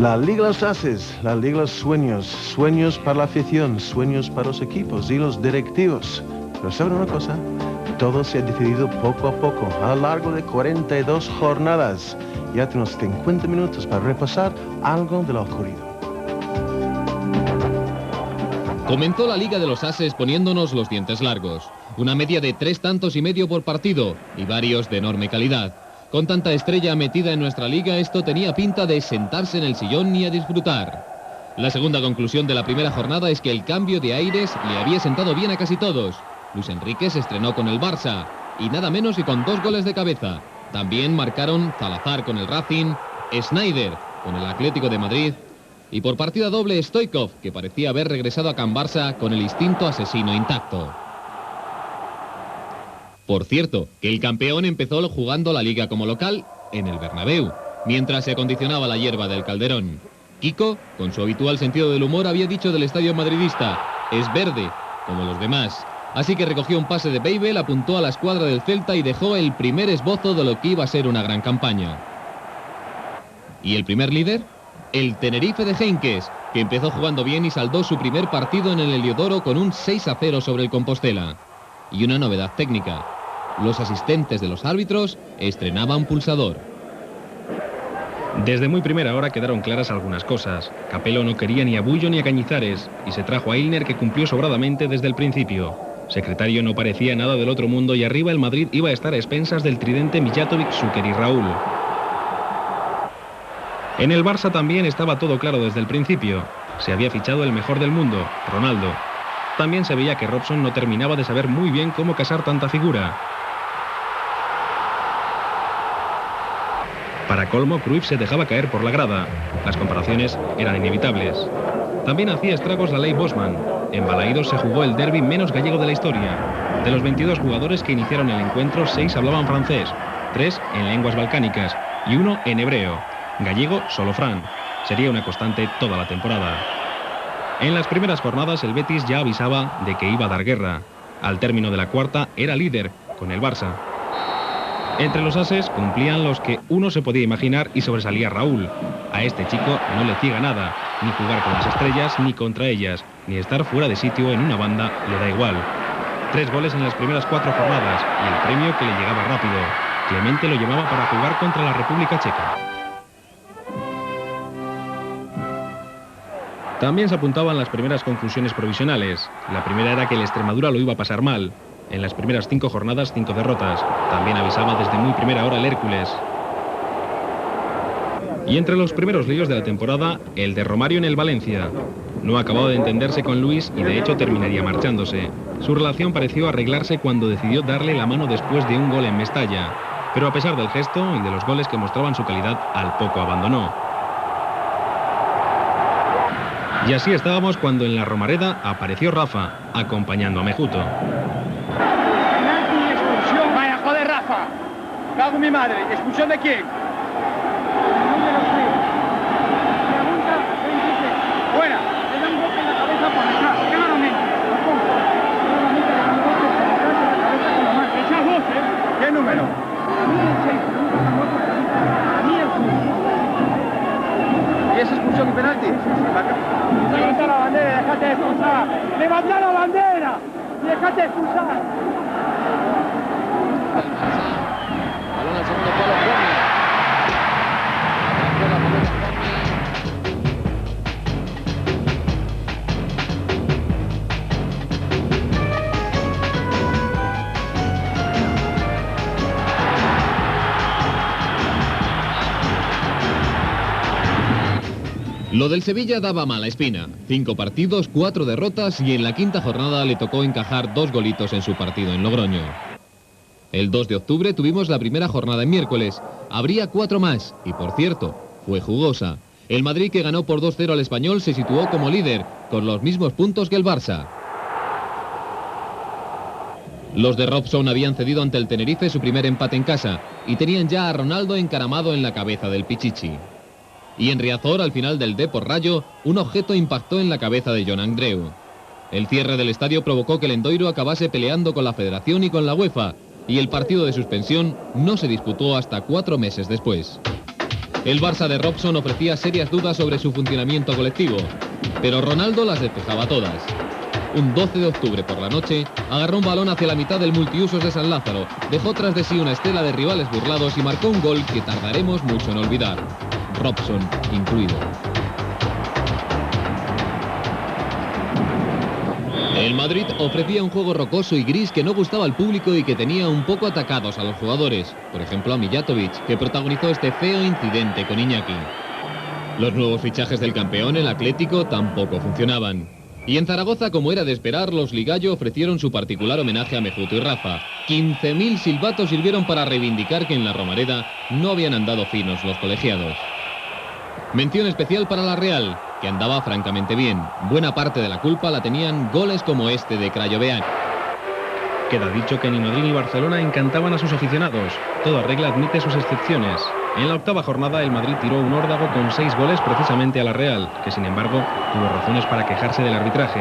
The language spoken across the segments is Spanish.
La Liga de los Ases, la Liga de los Sueños, sueños para la afición, sueños para los equipos y los directivos. Pero ¿saben una cosa? Todo se ha decidido poco a poco, a lo largo de 42 jornadas. Ya tenemos 50 minutos para repasar algo de lo ocurrido. Comenzó la Liga de los Ases poniéndonos los dientes largos. Una media de 3 tantos y medio por partido y varios de enorme calidad. Con tanta estrella metida en nuestra liga, esto tenía pinta de sentarse en el sillón y a disfrutar. La segunda conclusión de la primera jornada es que el cambio de aires le había sentado bien a casi todos. Luis Enrique se estrenó con el Barça, y nada menos que con 2 goles de cabeza. También marcaron Salazar con el Racing, Sneijder con el Atlético de Madrid, y por partida doble Stoichkov, que parecía haber regresado a Can Barça con el instinto asesino intacto. Por cierto, que el campeón empezó jugando la liga como local en el Bernabéu, mientras se acondicionaba la hierba del Calderón. Kiko, con su habitual sentido del humor, había dicho del estadio madridista: es verde, como los demás. Así que recogió un pase de Babel, apuntó a la escuadra del Celta y dejó el primer esbozo de lo que iba a ser una gran campaña. ¿Y el primer líder? El Tenerife de Heinkes, que empezó jugando bien y saldó su primer partido en el Heliodoro con un 6-0 sobre el Compostela. Y una novedad técnica: los asistentes de los árbitros estrenaban pulsador. Desde muy primera hora quedaron claras algunas cosas. Capello no quería ni a Bullo ni a Cañizares, y se trajo a Ilner, que cumplió sobradamente desde el principio. Secretario no parecía nada del otro mundo, y arriba el Madrid iba a estar a expensas del tridente Mijatovic, Šuker y Raúl. En el Barça también estaba todo claro desde el principio. Se había fichado el mejor del mundo, Ronaldo. También se veía que Robson no terminaba de saber muy bien cómo casar tanta figura. Para colmo, Cruyff se dejaba caer por la grada. Las comparaciones eran inevitables. También hacía estragos la ley Bosman. En Balaídos se jugó el derbi menos gallego de la historia. De los 22 jugadores que iniciaron el encuentro, 6 hablaban francés, 3 en lenguas balcánicas y 1 en hebreo. Gallego, solo Fran. Sería una constante toda la temporada. En las primeras jornadas el Betis ya avisaba de que iba a dar guerra. Al término de la cuarta era líder, con el Barça. Entre los ases cumplían los que uno se podía imaginar y sobresalía Raúl. A este chico no le ciega nada, ni jugar con las estrellas ni contra ellas, ni estar fuera de sitio en una banda le da igual. 3 goles en las primeras 4 jornadas y el premio que le llegaba rápido. Clemente lo llamaba para jugar contra la República Checa. También se apuntaban las primeras conclusiones provisionales. La primera era que el Extremadura lo iba a pasar mal. En las primeras 5 jornadas, 5 derrotas. También avisaba desde muy primera hora el Hércules. Y entre los primeros líos de la temporada, el de Romario en el Valencia. No acababa de entenderse con Luis y de hecho terminaría marchándose. Su relación pareció arreglarse cuando decidió darle la mano después de un gol en Mestalla. Pero a pesar del gesto y de los goles que mostraban su calidad, al poco abandonó. Y así estábamos cuando en la Romareda apareció Rafa, acompañando a Mejuto. Expulsión, vaya, joder, Rafa. Cago en mi madre. ¿Expulsión de quién? Número 6. Pregunta 23. Fuera. Le da un golpe en la cabeza por detrás. Claramente. Lo pongo. Claramente le da un golpe por detrás en la cabeza con la mano. Echas vos, ¿eh? ¿Qué número? A mí el 6. A mí el 6. ¿Y es expulsión y penalti? Levanta la bandera y dejate de expulsar. ¡Levanta la bandera! ¡Y dejate de expulsar! Balón al segundo palo, Juanmi. Arrancó la pelota Lo del Sevilla daba mala espina. 5 partidos, 4 derrotas y en la quinta jornada le tocó encajar 2 golitos en su partido en Logroño. El 2 de octubre tuvimos la primera jornada en miércoles. Habría 4 más y, por cierto, fue jugosa. El Madrid, que ganó por 2-0 al Español, se situó como líder, con los mismos puntos que el Barça. Los de Robson habían cedido ante el Tenerife su primer empate en casa y tenían ya a Ronaldo encaramado en la cabeza del Pichichi. Y en Riazor, al final del Depor Rayo, un objeto impactó en la cabeza de Jon Andreu. El cierre del estadio provocó que el Endoiro acabase peleando con la Federación y con la UEFA, y el partido de suspensión no se disputó hasta 4 meses después. El Barça de Robson ofrecía serias dudas sobre su funcionamiento colectivo, pero Ronaldo las despejaba todas. Un 12 de octubre por la noche, agarró un balón hacia la mitad del multiusos de San Lázaro, dejó tras de sí una estela de rivales burlados y marcó un gol que tardaremos mucho en olvidar, Robson incluido. El Madrid ofrecía un juego rocoso y gris que no gustaba al público y que tenía un poco atacados a los jugadores, por ejemplo a Mijatovic, que protagonizó este feo incidente con Iñaki. Los nuevos fichajes del campeón, el Atlético, tampoco funcionaban. Y en Zaragoza, como era de esperar, los Ligallo ofrecieron su particular homenaje a Mejuto y Rafa. 15.000 silbatos sirvieron para reivindicar que en la Romareda no habían andado finos los colegiados. Mención especial para la Real, que andaba francamente bien. Buena parte de la culpa la tenían goles como este de Crayovean. Queda dicho que ni Madrid ni Barcelona encantaban a sus aficionados. Toda regla admite sus excepciones. En la octava jornada el Madrid tiró un órdago con 6 goles precisamente a la Real, que sin embargo tuvo razones para quejarse del arbitraje.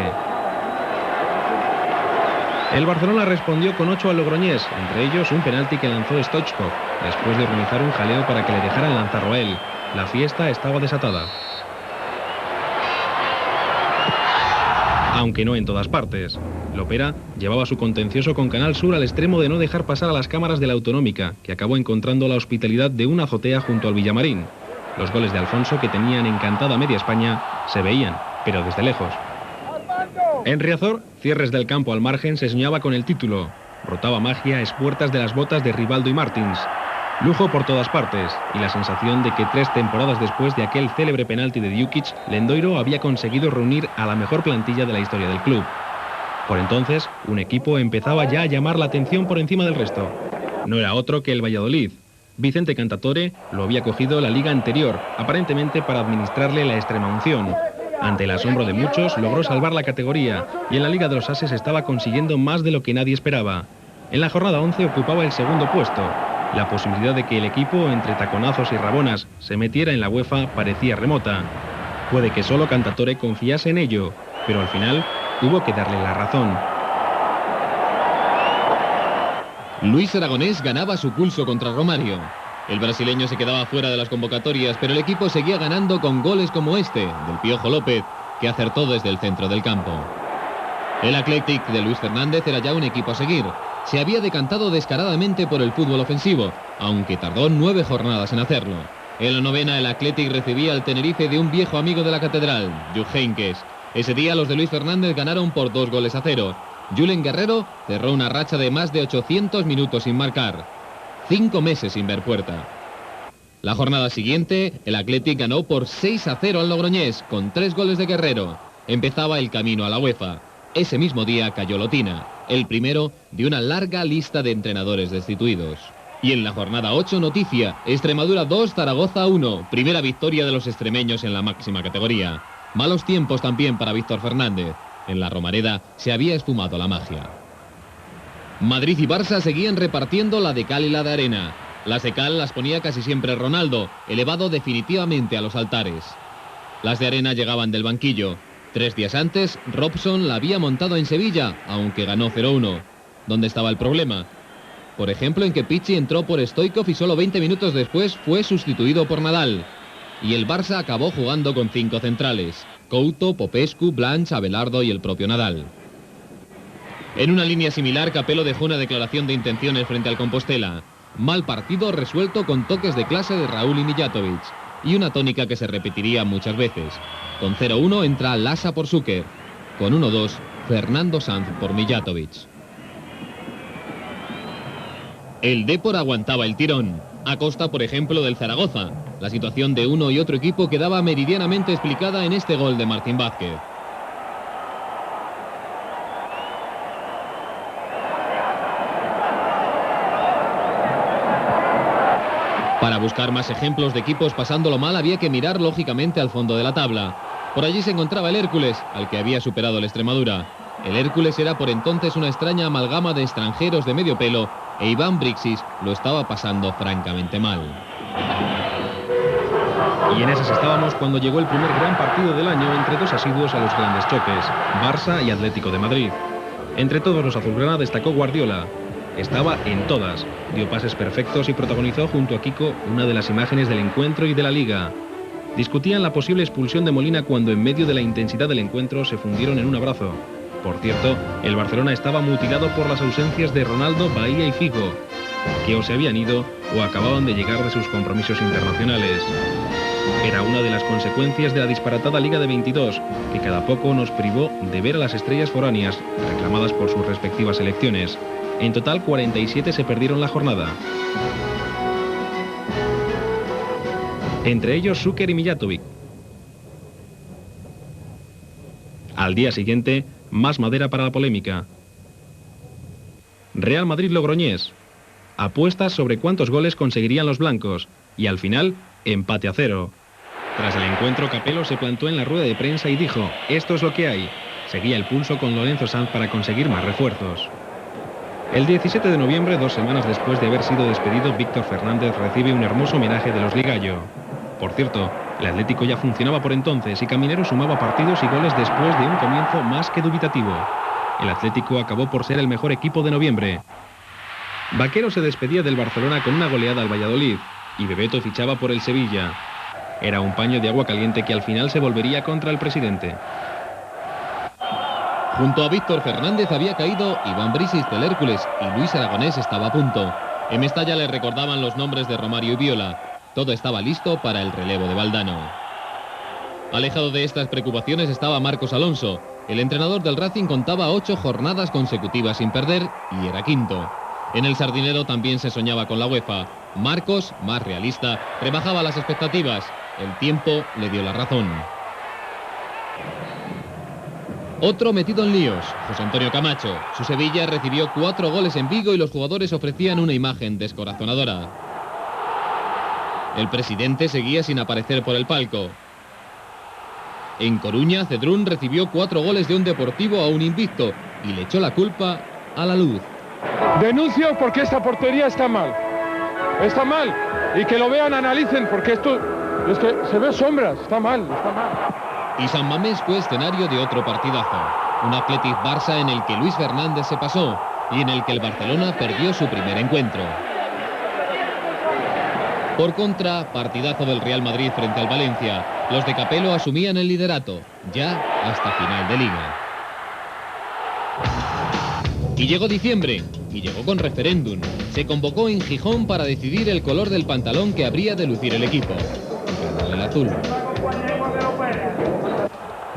El Barcelona respondió con 8 al Logroñés, entre ellos un penalti que lanzó Stoichkov, después de organizar un jaleo para que le dejaran lanzarlo a él. La fiesta estaba desatada. Aunque no en todas partes. Lopera llevaba su contencioso con Canal Sur al extremo de no dejar pasar a las cámaras de la Autonómica, que acabó encontrando la hospitalidad de una azotea junto al Villamarín. Los goles de Alfonso, que tenían encantada media España, se veían, pero desde lejos. En Riazor, cierres del campo al margen, se soñaba con el título. Rotaba magia a espuertas de las botas de Rivaldo y Martins. Lujo por todas partes, y la sensación de que 3 temporadas después de aquel célebre penalti de Djukic, Lendoiro había conseguido reunir a la mejor plantilla de la historia del club. Por entonces, un equipo empezaba ya a llamar la atención por encima del resto. No era otro que el Valladolid. Vicente Cantatore lo había cogido la liga anterior, aparentemente para administrarle la extremaunción. Ante el asombro de muchos, logró salvar la categoría, y en la Liga de los Ases estaba consiguiendo más de lo que nadie esperaba. En la jornada 11 ocupaba el segundo puesto. La posibilidad de que el equipo, entre taconazos y rabonas, se metiera en la UEFA parecía remota. Puede que solo Cantatore confiase en ello, pero al final hubo que darle la razón. Luis Aragonés ganaba su pulso contra Romario. El brasileño se quedaba fuera de las convocatorias, pero el equipo seguía ganando con goles como este, del Piojo López, que acertó desde el centro del campo. El Athletic de Luis Fernández era ya un equipo a seguir. Se había decantado descaradamente por el fútbol ofensivo, aunque tardó 9 jornadas en hacerlo. En la novena, el Athletic recibía al Tenerife de un viejo amigo de la catedral, Jupp Heynckes. Ese día los de Luis Fernández ganaron por 2-0. Julen Guerrero cerró una racha de más de 800 minutos sin marcar. 5 meses sin ver puerta. La jornada siguiente, el Athletic ganó por 6-0 al Logroñés, con 3 goles de Guerrero. Empezaba el camino a la UEFA. Ese mismo día cayó Lotina, el primero de una larga lista de entrenadores destituidos. Y en la jornada 8, noticia: Extremadura 2, Zaragoza 1, primera victoria de los extremeños en la máxima categoría. Malos tiempos también para Víctor Fernández. En la Romareda se había esfumado la magia. Madrid y Barça seguían repartiendo la de cal y la de arena. Las de cal las ponía casi siempre Ronaldo, elevado definitivamente a los altares. Las de arena llegaban del banquillo. 3 días antes, Robson la había montado en Sevilla, aunque ganó 0-1. ¿Dónde estaba el problema? Por ejemplo, en que Pichi entró por Stoichkov y solo 20 minutos después fue sustituido por Nadal. Y el Barça acabó jugando con 5 centrales: Couto, Popescu, Blanch, Abelardo y el propio Nadal. En una línea similar, Capello dejó una declaración de intenciones frente al Compostela. Mal partido resuelto con toques de clase de Raúl y Mijatovic. Y una tónica que se repetiría muchas veces. Con 0-1 entra Lasa por Zucker. Con 1-2, Fernando Sanz por Mijatovic. El Depor aguantaba el tirón, a costa, por ejemplo, del Zaragoza. La situación de uno y otro equipo quedaba meridianamente explicada en este gol de Martín Vázquez. Para buscar más ejemplos de equipos pasándolo mal había que mirar lógicamente al fondo de la tabla. Por allí se encontraba el Hércules, al que había superado el Extremadura. El Hércules era por entonces una extraña amalgama de extranjeros de medio pelo, e Iván Brixis lo estaba pasando francamente mal. Y en esas estábamos cuando llegó el primer gran partido del año entre 2 asiduos a los grandes choques, Barça y Atlético de Madrid. Entre todos los azulgrana destacó Guardiola. estaba en todas, dio pases perfectos y protagonizó junto a Kiko una de las imágenes del encuentro y de la Liga. Discutían la posible expulsión de Molina cuando en medio de la intensidad del encuentro se fundieron en un abrazo. Por cierto, el Barcelona estaba mutilado por las ausencias de Ronaldo, Bahía y Figo, que o se habían ido o acababan de llegar de sus compromisos internacionales. Era una de las consecuencias de la disparatada Liga de 22, que cada poco nos privó de ver a las estrellas foráneas, reclamadas por sus respectivas selecciones. En total, 47 se perdieron la jornada. Entre ellos, Šuker y Mijatovic. Al día siguiente, más madera para la polémica. Real Madrid-Logroñés. Apuestas sobre cuántos goles conseguirían los blancos. Y al final, empate a 0. Tras el encuentro, Capello se plantó en la rueda de prensa y dijo: esto es lo que hay. Seguía el pulso con Lorenzo Sanz para conseguir más refuerzos. El 17 de noviembre, 2 semanas después de haber sido despedido, Víctor Fernández recibe un hermoso homenaje de los Ligallo. Por cierto, el Atlético ya funcionaba por entonces y Caminero sumaba partidos y goles después de un comienzo más que dubitativo. El Atlético acabó por ser el mejor equipo de noviembre. Vaquero se despedía del Barcelona con una goleada al Valladolid y Bebeto fichaba por el Sevilla. Era un paño de agua caliente que al final se volvería contra el presidente. Junto a Víctor Fernández había caído Iván Brisis del Hércules y Luis Aragonés estaba a punto. En Mestalla le recordaban los nombres de Romario y Viola. Todo estaba listo para el relevo de Valdano. Alejado de estas preocupaciones estaba Marcos Alonso. El entrenador del Racing contaba 8 jornadas consecutivas sin perder y era quinto. En el Sardinero también se soñaba con la UEFA. Marcos, más realista, rebajaba las expectativas. El tiempo le dio la razón. Otro metido en líos, José Antonio Camacho. Su Sevilla recibió 4 goles en Vigo y los jugadores ofrecían una imagen descorazonadora. El presidente seguía sin aparecer por el palco. En Coruña, Cedrún recibió 4 goles de un Deportivo a un invicto y le echó la culpa a la luz. Denuncio porque esta portería está mal. Está mal. Y que lo vean, analicen, porque esto es que se ve sombras. Está mal, está mal. Y San Mamés fue escenario de otro partidazo. Un Athletic Barça en el que Luis Fernández se pasó y en el que el Barcelona perdió su primer encuentro. Por contra, partidazo del Real Madrid frente al Valencia. Los de Capello asumían el liderato, ya hasta final de liga. Y llegó diciembre, y llegó con referéndum. Se convocó en Gijón para decidir el color del pantalón que habría de lucir el equipo. Ganó el azul.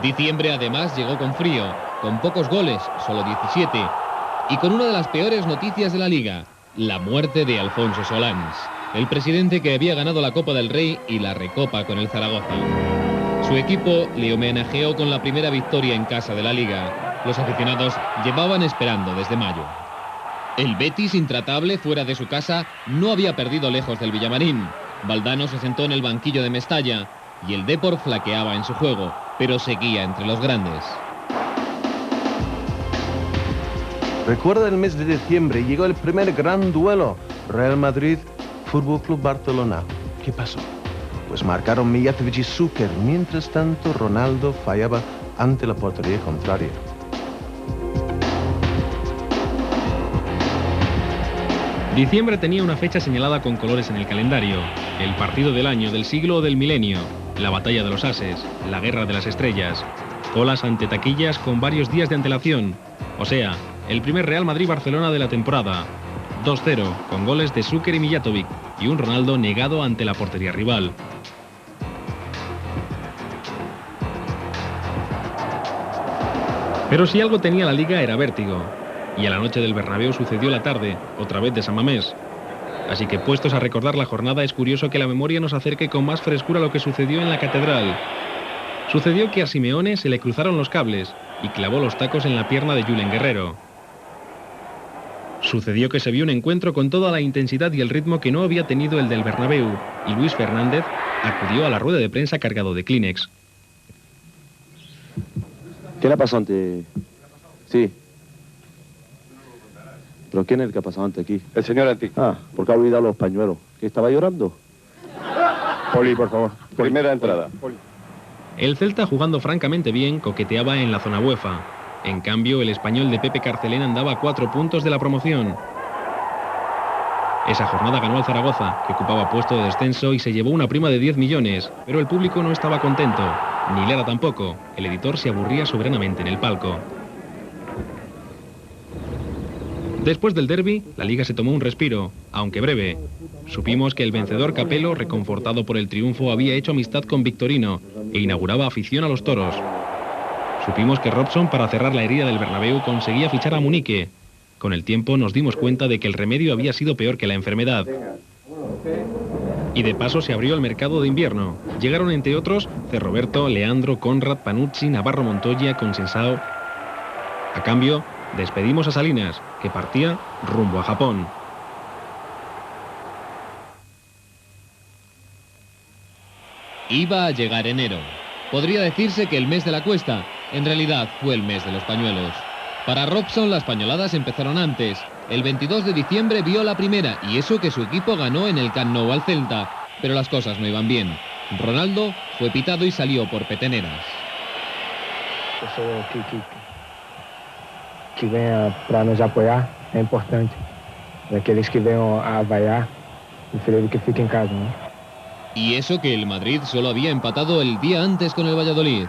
Diciembre además llegó con frío, con pocos goles, solo 17, y con una de las peores noticias de la liga, la muerte de Alfonso Solans, el presidente que había ganado la Copa del Rey y la Recopa con el Zaragoza. Su equipo le homenajeó con la primera victoria en casa de la liga. Los aficionados llevaban esperando desde mayo. El Betis, intratable fuera de su casa, no había perdido lejos del Villamarín. Valdano se sentó en el banquillo de Mestalla y el Depor flaqueaba en su juego, pero seguía entre los grandes. Recuerda el mes de diciembre, llegó el primer gran duelo, Real Madrid, Fútbol Club Barcelona. ¿Qué pasó? Pues marcaron Mijatovic y Šuker, mientras tanto Ronaldo fallaba ante la portería contraria. Diciembre tenía una fecha señalada con colores en el calendario: el partido del año, del siglo o del milenio, la batalla de los ases, la guerra de las estrellas, colas ante taquillas con varios días de antelación, o sea, el primer Real Madrid-Barcelona de la temporada. 2-0, con goles de Šuker y Mijatovic, y un Ronaldo negado ante la portería rival. Pero si algo tenía la Liga era vértigo, y a la noche del Bernabéu sucedió la tarde, otra vez de San Mamés. Así que, puestos a recordar la jornada, es curioso que la memoria nos acerque con más frescura lo que sucedió en la Catedral. Sucedió que a Simeone se le cruzaron los cables y clavó los tacos en la pierna de Julen Guerrero. Sucedió que se vio un encuentro con toda la intensidad y el ritmo que no había tenido el del Bernabéu, y Luis Fernández acudió a la rueda de prensa cargado de Kleenex. ¿Qué le ha pasado antes? Sí. ¿Pero quién es el que ha pasado antes aquí? El señor Antí. Ah, porque ha olvidado los pañuelos. ¿Que estaba llorando? Poli, por favor. Primera entrada. Poli. El Celta, jugando francamente bien, coqueteaba en la zona UEFA. En cambio, el español de Pepe Carcelén andaba a 4 puntos de la promoción. Esa jornada ganó al Zaragoza, que ocupaba puesto de descenso y se llevó una prima de 10 millones, pero el público no estaba contento, ni Lara tampoco. El editor se aburría soberanamente en el palco. Después del derbi, la Liga se tomó un respiro, aunque breve. Supimos que el vencedor Capello, reconfortado por el triunfo, había hecho amistad con Victorino e inauguraba afición a los toros. Supimos que Robson, para cerrar la herida del Bernabéu, conseguía fichar a Munique. Con el tiempo nos dimos cuenta de que el remedio había sido peor que la enfermedad. Y de paso se abrió el mercado de invierno. Llegaron entre otros Cerroberto, Leandro, Conrad, Panucci, Navarro Montoya, Consensao. A cambio, despedimos a Salinas, que partía rumbo a Japón. Iba a llegar enero. Podría decirse que el mes de la cuesta, en realidad fue el mes de los pañuelos. Para Robson las pañoladas empezaron antes. El 22 de diciembre vio la primera, y eso que su equipo ganó en el Camp Nou al Celta. Pero las cosas no iban bien. Ronaldo fue pitado y salió por peteneras. Que venha para nos apoiar é importante. Daqueles que venham a vaiar, prefiro que fique en casa, ¿no? Y eso que el Madrid solo había empatado el día antes con el Valladolid.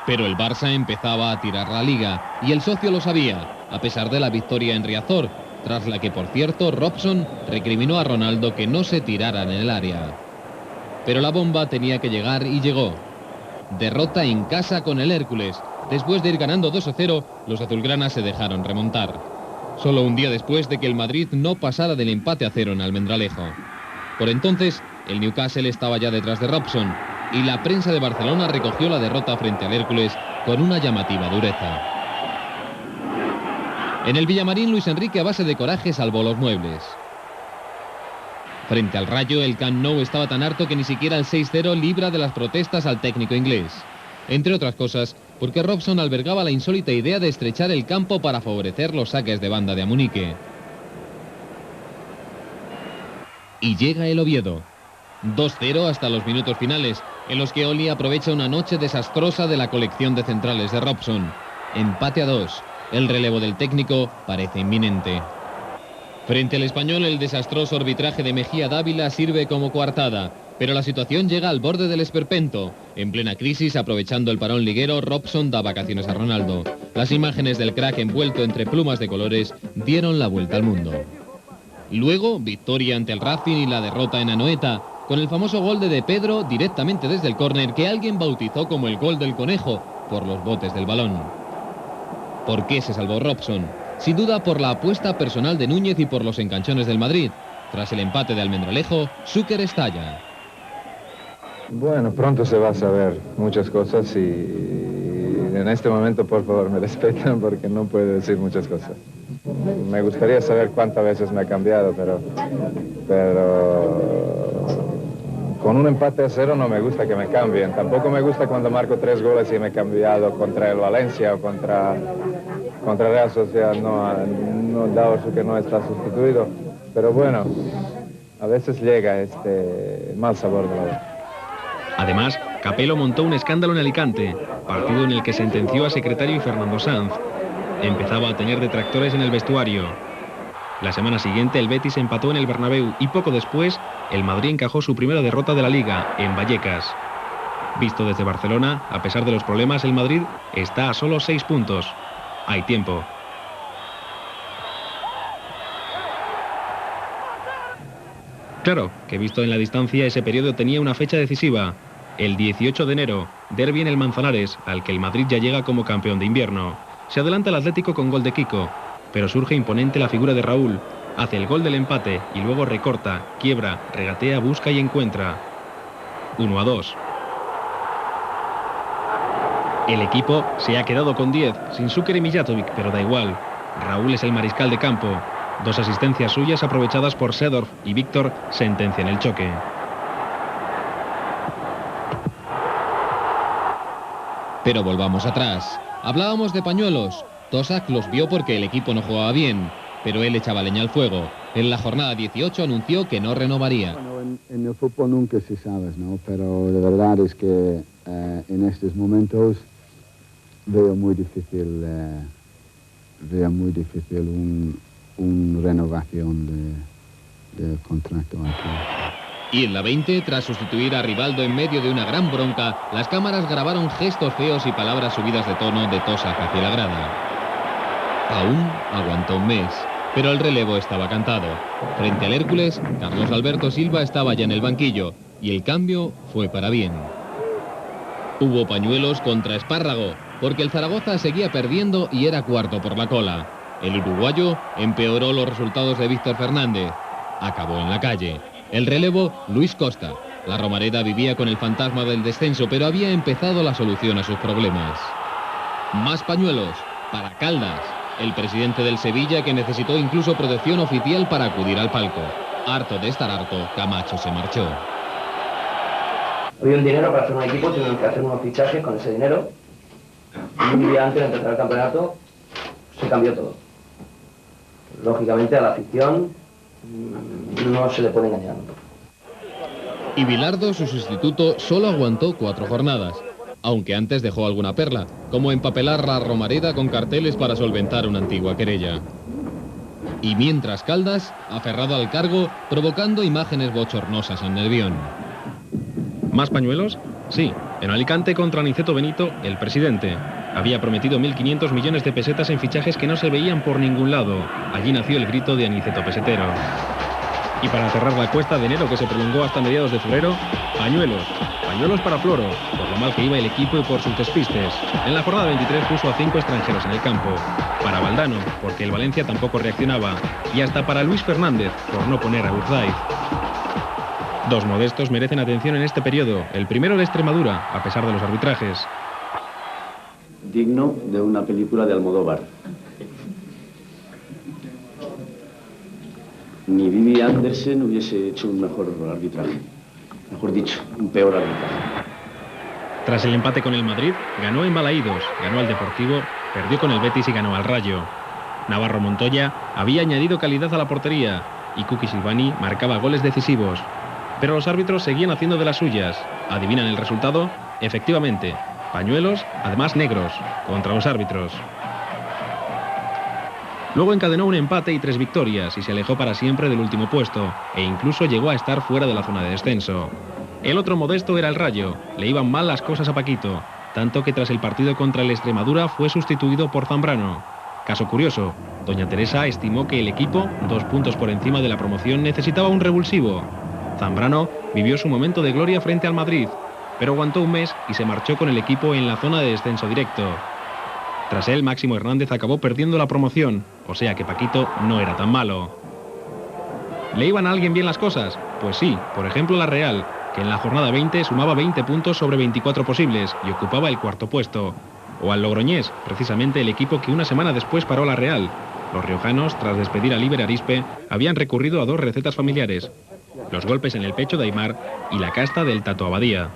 Pero el Barça empezaba a tirar la liga, y el socio lo sabía, a pesar de la victoria en Riazor, tras la que, por cierto, Robson recriminó a Ronaldo que no se tiraran en el área. Pero la bomba tenía que llegar y llegó. Derrota en casa con el Hércules. Después de ir ganando 2-0, los azulgranas se dejaron remontar. Solo un día después de que el Madrid no pasara del empate a 0 en Almendralejo. Por entonces, el Newcastle estaba ya detrás de Robson, y la prensa de Barcelona recogió la derrota frente al Hércules con una llamativa dureza. En el Villamarín, Luis Enrique, a base de coraje, salvó los muebles. Frente al Rayo, el Camp Nou estaba tan harto que ni siquiera el 6-0 libra de las protestas al técnico inglés. Entre otras cosas, porque Robson albergaba la insólita idea de estrechar el campo para favorecer los saques de banda de Amunique. Y llega el Oviedo. 2-0 hasta los minutos finales, en los que Oli aprovecha una noche desastrosa de la colección de centrales de Robson. Empate a 2. El relevo del técnico parece inminente. Frente al Español, el desastroso arbitraje de Mejía Dávila sirve como coartada, pero la situación llega al borde del esperpento. En plena crisis, aprovechando el parón liguero, Robson da vacaciones a Ronaldo. Las imágenes del crack envuelto entre plumas de colores dieron la vuelta al mundo. Luego, victoria ante el Racing y la derrota en Anoeta, con el famoso gol de Pedro directamente desde el córner, que alguien bautizó como el gol del conejo, por los botes del balón. ¿Por qué se salvó Robson? Sin duda por la apuesta personal de Núñez y por los enganchones del Madrid. Tras el empate de Almendralejo, Zúquer estalla. Bueno, pronto se va a saber muchas cosas y en este momento, por favor, me respetan porque no puedo decir muchas cosas. Me gustaría saber cuántas veces me ha cambiado, pero con un empate a 0 no me gusta que me cambien. Tampoco me gusta cuando marco 3 goles y me he cambiado contra el Valencia o contra Real Sociedad. No dado que no está sustituido. Pero bueno, a veces llega este mal sabor de la boca. Además, Capello montó un escándalo en Alicante, partido en el que sentenció a secretario y Fernando Sanz. Empezaba a tener detractores en el vestuario. La semana siguiente el Betis empató en el Bernabéu y poco después el Madrid encajó su primera derrota de la Liga, en Vallecas. Visto desde Barcelona, a pesar de los problemas, el Madrid está a solo 6 puntos. Hay tiempo. Claro, que visto en la distancia ese periodo tenía una fecha decisiva. El 18 de enero, derbi en el Manzanares, al que el Madrid ya llega como campeón de invierno. Se adelanta el Atlético con gol de Kiko, pero surge imponente la figura de Raúl. Hace el gol del empate y luego recorta, quiebra, regatea, busca y encuentra. 1-2. El equipo se ha quedado con 10, sin Zúquer y Mijatovic, pero da igual. Raúl es el mariscal de campo. 2 asistencias suyas aprovechadas por Seedorf y Víctor sentencian el choque. Pero volvamos atrás. Hablábamos de pañuelos. Tosak los vio porque el equipo no jugaba bien, pero él echaba leña al fuego. En la jornada 18 anunció que no renovaría. Bueno, en el fútbol nunca se sabe, ¿no? Pero de verdad es que en estos momentos veo muy difícil una renovación del contrato aquí. Y en la 20, tras sustituir a Rivaldo en medio de una gran bronca, las cámaras grabaron gestos feos y palabras subidas de tono de Tosac hacia la grada. Aún aguantó un mes, pero el relevo estaba cantado. Frente al Hércules, Carlos Alberto Silva estaba ya en el banquillo, y el cambio fue para bien. Hubo pañuelos contra Espárrago, porque el Zaragoza seguía perdiendo y era cuarto por la cola. El uruguayo empeoró los resultados de Víctor Fernández. Acabó en la calle. El relevo, Luis Costa. La Romareda vivía con el fantasma del descenso, pero había empezado la solución a sus problemas. Más pañuelos para Caldas, el presidente del Sevilla, que necesitó incluso protección oficial para acudir al palco. Harto de estar harto, Camacho se marchó. Había un dinero para hacer un equipo, tuvieron que hacer unos fichajes con ese dinero. Y un día antes de empezar el campeonato se cambió todo. Lógicamente a la afición no se le puede engañar. Y Bilardo, su sustituto, solo aguantó 4 jornadas, aunque antes dejó alguna perla, como empapelar la Romareda con carteles para solventar una antigua querella. Y mientras Caldas, aferrado al cargo, provocando imágenes bochornosas en Nervión. ¿Más pañuelos? Sí, en Alicante contra Aniceto Benito, el presidente. Había prometido 1.500 millones de pesetas en fichajes que no se veían por ningún lado. Allí nació el grito de Aniceto Pesetero. Y para cerrar la cuesta de enero, que se prolongó hasta mediados de febrero, pañuelos. Pañuelos para Floro, por lo mal que iba el equipo y por sus despistes. En la jornada 23 puso a 5 extranjeros en el campo. Para Valdano, porque el Valencia tampoco reaccionaba. Y hasta para Luis Fernández, por no poner a Urzaiz. 2 modestos merecen atención en este periodo. El primero, el Extremadura, a pesar de los arbitrajes. Digno de una película de Almodóvar. Ni Vivi Andersen hubiese hecho un mejor arbitraje. Mejor dicho, un peor arbitraje. Tras el empate con el Madrid, ganó en Balaídos, ganó al Deportivo, perdió con el Betis y ganó al Rayo. Navarro Montoya había añadido calidad a la portería y Kuki Silvani marcaba goles decisivos. Pero los árbitros seguían haciendo de las suyas. ¿Adivinan el resultado? Efectivamente, pañuelos, además negros, contra los árbitros. Luego encadenó un empate y 3 victorias y se alejó para siempre del último puesto, e incluso llegó a estar fuera de la zona de descenso. El otro modesto era el Rayo. Le iban mal las cosas a Paquito, tanto que tras el partido contra el Extremadura fue sustituido por Zambrano. Caso curioso, doña Teresa estimó que el equipo, 2 puntos por encima de la promoción, necesitaba un revulsivo. Zambrano vivió su momento de gloria frente al Madrid, pero aguantó un mes y se marchó con el equipo en la zona de descenso directo. Tras él, Máximo Hernández acabó perdiendo la promoción, o sea que Paquito no era tan malo. ¿Le iban a alguien bien las cosas? Pues sí, por ejemplo la Real, que en la jornada 20 sumaba 20 puntos sobre 24 posibles y ocupaba el 4º puesto. O al Logroñés, precisamente el equipo que una semana después paró la Real. Los riojanos, tras despedir a Líber Arispe, habían recurrido a 2 recetas familiares: los golpes en el pecho de Aimar y la casta del Tato Abadía.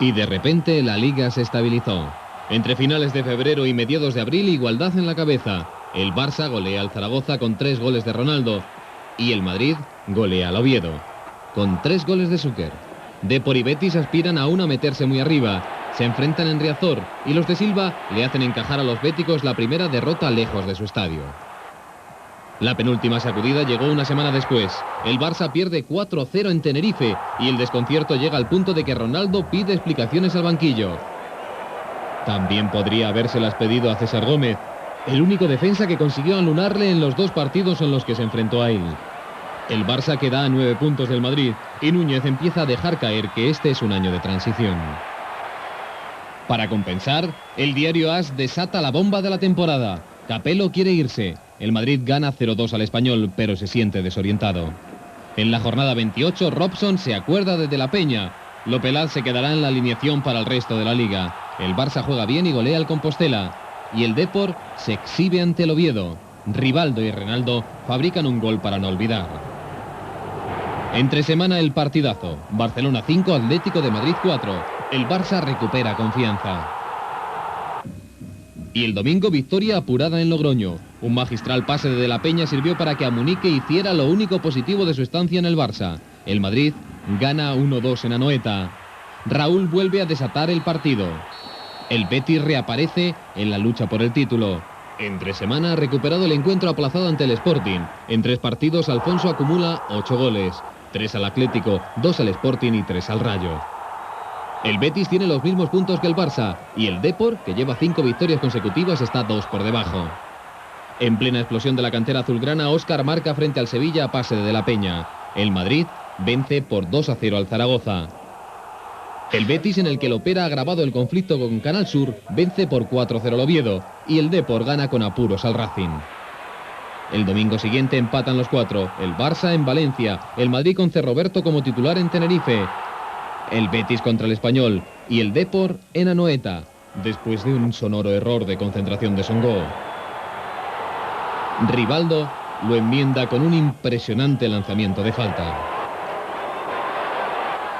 Y de repente la Liga se estabilizó. Entre finales de febrero y mediados de abril, igualdad en la cabeza. El Barça golea al Zaragoza con 3 goles de Ronaldo. Y el Madrid golea al Oviedo, con 3 goles de Súquer. Depor y Betis aspiran aún a meterse muy arriba. Se enfrentan en Riazor y los de Silva le hacen encajar a los béticos la primera derrota lejos de su estadio. La penúltima sacudida llegó una semana después. El Barça pierde 4-0 en Tenerife y el desconcierto llega al punto de que Ronaldo pide explicaciones al banquillo. También podría habérselas pedido a César Gómez, el único defensa que consiguió anullarle en los 2 partidos en los que se enfrentó a él. El Barça queda a 9 puntos del Madrid y Núñez empieza a dejar caer que este es un año de transición. Para compensar, el diario AS desata la bomba de la temporada. Capello quiere irse. El Madrid gana 0-2 al Español, pero se siente desorientado. En la jornada 28, Robson se acuerda de la Peña. Lopelaz se quedará en la alineación para el resto de la Liga. El Barça juega bien y golea al Compostela. Y el Depor se exhibe ante el Oviedo. Rivaldo y Renaldo fabrican un gol para no olvidar. Entre semana el partidazo. Barcelona 5, Atlético de Madrid 4. El Barça recupera confianza. Y el domingo, victoria apurada en Logroño. Un magistral pase de la Peña sirvió para que Amunique hiciera lo único positivo de su estancia en el Barça. El Madrid gana 1-2 en Anoeta. Raúl vuelve a desatar el partido. El Betis reaparece en la lucha por el título. Entre semana ha recuperado el encuentro aplazado ante el Sporting. En 3 partidos Alfonso acumula 8 goles. 3 al Atlético, 2 al Sporting y 3 al Rayo. El Betis tiene los mismos puntos que el Barça y el Depor, que lleva 5 victorias consecutivas, está 2 por debajo. En plena explosión de la cantera azulgrana, Óscar marca frente al Sevilla a pase de De la Peña. El Madrid vence por 2-0 al Zaragoza. El Betis, en el que el Opera ha agravado el conflicto con Canal Sur, vence por 4-0 al Oviedo y el Depor gana con apuros al Racing. El domingo siguiente empatan los 4, el Barça en Valencia, el Madrid con Cerroberto como titular en Tenerife, el Betis contra el Español y el Depor en Anoeta, después de un sonoro error de concentración de Songo. Rivaldo lo enmienda con un impresionante lanzamiento de falta.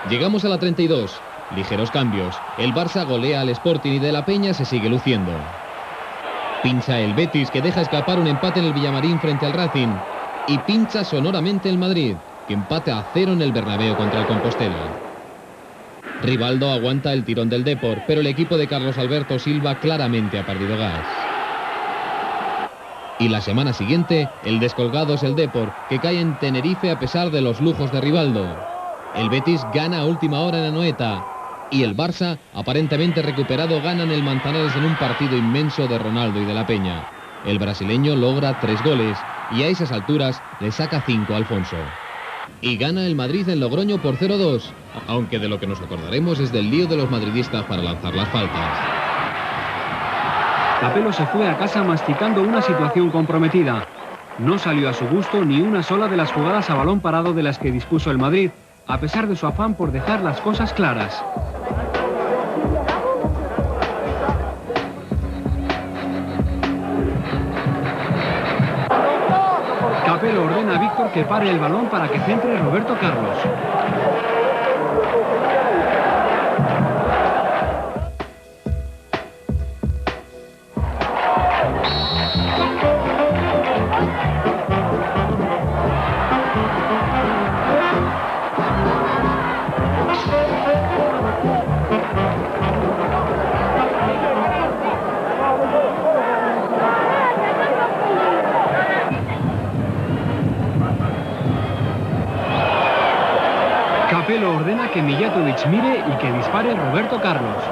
Llegamos a la 32, ligeros cambios, el Barça golea al Sporting y De la Peña se sigue luciendo. Pincha el Betis, que deja escapar un empate en el Villamarín frente al Racing, y pincha sonoramente el Madrid, que empata a 0 en el Bernabéu contra el Compostela. Rivaldo aguanta el tirón del Depor, pero el equipo de Carlos Alberto Silva claramente ha perdido gas. Y la semana siguiente, el descolgado es el Depor, que cae en Tenerife a pesar de los lujos de Rivaldo. El Betis gana a última hora en Anoeta. Y el Barça, aparentemente recuperado, gana en el Manzanares en un partido inmenso de Ronaldo y De la Peña. El brasileño logra 3 goles y a esas alturas le saca 5 a Alfonso. Y gana el Madrid en Logroño por 0-2, aunque de lo que nos acordaremos es del lío de los madridistas para lanzar las faltas. Capello se fue a casa masticando una situación comprometida. No salió a su gusto ni una sola de las jugadas a balón parado de las que dispuso el Madrid, a pesar de su afán por dejar las cosas claras. Capello ordena a Víctor que pare el balón para que centre Roberto Carlos. Capello ordena que Mijatovic mire y que dispare Roberto Carlos.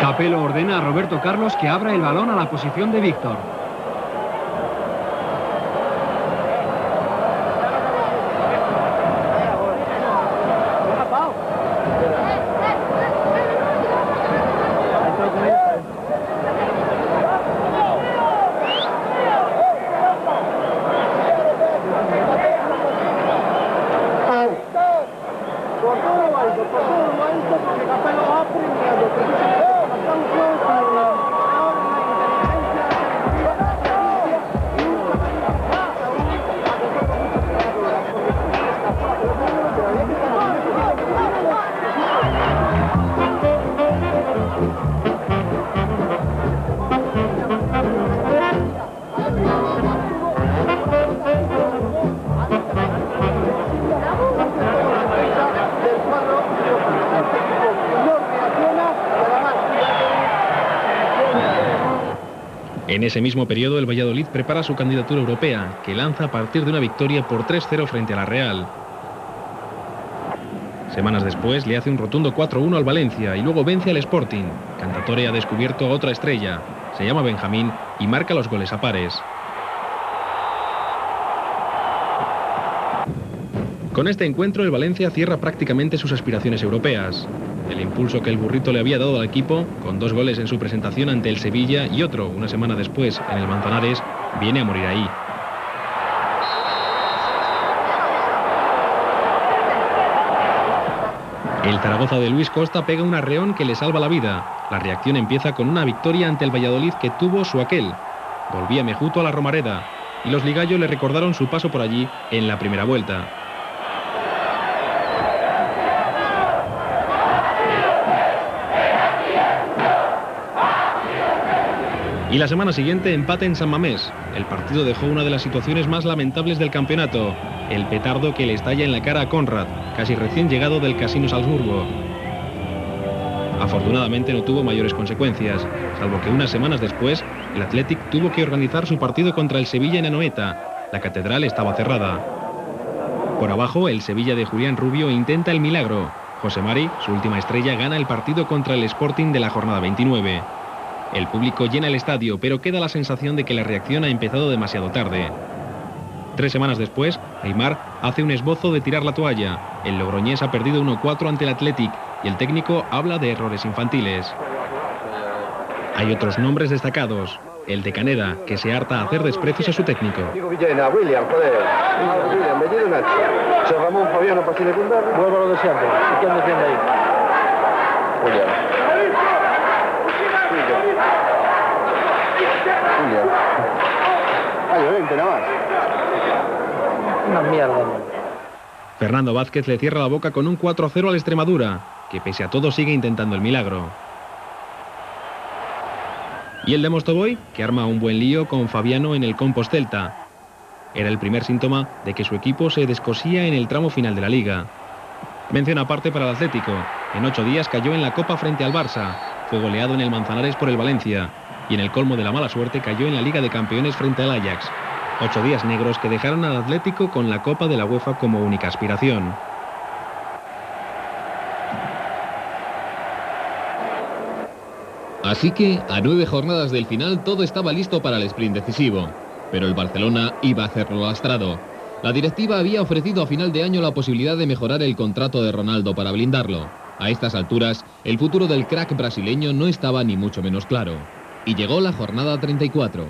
Capello ordena a Roberto Carlos que abra el balón a la posición de Víctor. En ese mismo periodo, el Valladolid prepara su candidatura europea, que lanza a partir de una victoria por 3-0 frente a la Real. Semanas después le hace un rotundo 4-1 al Valencia y luego vence al Sporting. Cantatore ha descubierto a otra estrella, se llama Benjamín y marca los goles a pares. Con este encuentro el Valencia cierra prácticamente sus aspiraciones europeas. El impulso que el burrito le había dado al equipo, con 2 goles en su presentación ante el Sevilla y otro una semana después en el Manzanares, viene a morir ahí. El Zaragoza de Luis Costa pega un arreón que le salva la vida. La reacción empieza con una victoria ante el Valladolid que tuvo su aquel. Volvía Mejuto a la Romareda. y los ligallos le recordaron su paso por allí en la primera vuelta. Y la semana siguiente empate en San Mamés. El partido dejó una de las situaciones más lamentables del campeonato, el petardo que le estalla en la cara a Conrad, casi recién llegado del Casino Salzburgo. Afortunadamente no tuvo mayores consecuencias, salvo que unas semanas después el Athletic tuvo que organizar su partido contra el Sevilla en Anoeta. La catedral estaba cerrada. Por abajo, el Sevilla de Julián Rubio intenta el milagro. José Mari, su última estrella, gana el partido contra el Sporting de la jornada 29. El público llena el estadio, pero queda la sensación de que la reacción ha empezado demasiado tarde. 3 semanas después, Aimar hace un esbozo de tirar la toalla. El logroñés ha perdido 1-4 ante el Athletic y el técnico habla de errores infantiles. Hay otros nombres destacados. El de Caneda, que se harta a hacer desprecios a su técnico. Digo Villena, William, joder. William, Bellido, Nacho. José Ramón, Fabiano, para secundario. Vuelvo a lo de siempre. ¿Y quién defiende ahí? William. William. Ay, 20 nada más. Una mierda. Fernando Vázquez le cierra la boca con un 4-0 al Extremadura, que pese a todo sigue intentando el milagro. Y el de Mostovoy, que arma un buen lío con Fabiano en el Compos Celta. Era el primer síntoma de que su equipo se descosía en el tramo final de la Liga. Mención aparte para el Atlético. En 8 días cayó en la Copa frente al Barça. Fue goleado en el Manzanares por el Valencia. Y en el colmo de la mala suerte cayó en la Liga de Campeones frente al Ajax. 8 días negros que dejaron al Atlético con la Copa de la UEFA como única aspiración. Así que, a 9 jornadas del final, todo estaba listo para el sprint decisivo. Pero el Barcelona iba a hacerlo lastrado. La directiva había ofrecido a final de año la posibilidad de mejorar el contrato de Ronaldo para blindarlo. A estas alturas, el futuro del crack brasileño no estaba ni mucho menos claro. Y llegó la jornada 34.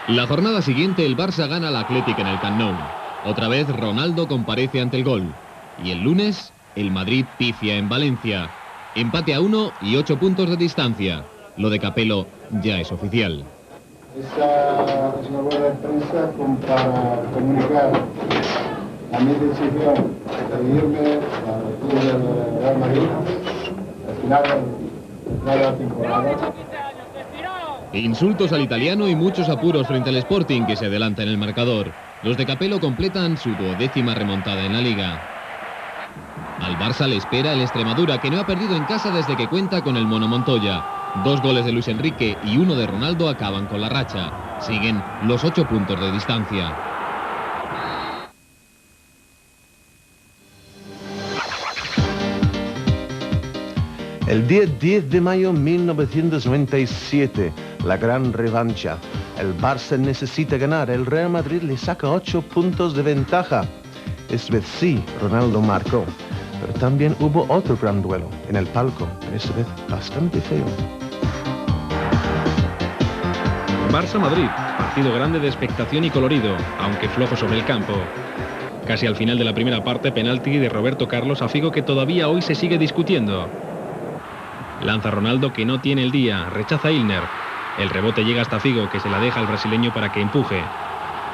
La jornada siguiente el Barça gana al Athletic en el Camp Nou. Otra vez Ronaldo comparece ante el gol. Y el lunes el Madrid pifia en Valencia. Empate a 1 y 8 puntos de distancia. Lo de Capello ya es oficial. Esa es una rueda de prensa para comunicar a mi decisión de irme al club del Real Madrid al final de la temporada. Insultos al italiano y muchos apuros frente al Sporting, que se adelanta en el marcador. Los de Capello completan su 12ª remontada en la Liga. Al Barça le espera el Extremadura, que no ha perdido en casa desde que cuenta con el Mono Montoya. 2 goles de Luis Enrique y 1 de Ronaldo acaban con la racha. Siguen los 8 puntos de distancia. El día 10 de mayo de 1997, la gran revancha. El Barça necesita ganar, el Real Madrid le saca 8 puntos de ventaja. Esta vez sí, Ronaldo marcó, pero también hubo otro gran duelo en el palco, esta vez bastante feo. Barça-Madrid, partido grande de expectación y colorido, aunque flojo sobre el campo. Casi al final de la primera parte, penalti de Roberto Carlos a Figo que todavía hoy se sigue discutiendo. Lanza Ronaldo que no tiene el día, rechaza a Ilner. El rebote llega hasta Figo que se la deja al brasileño para que empuje.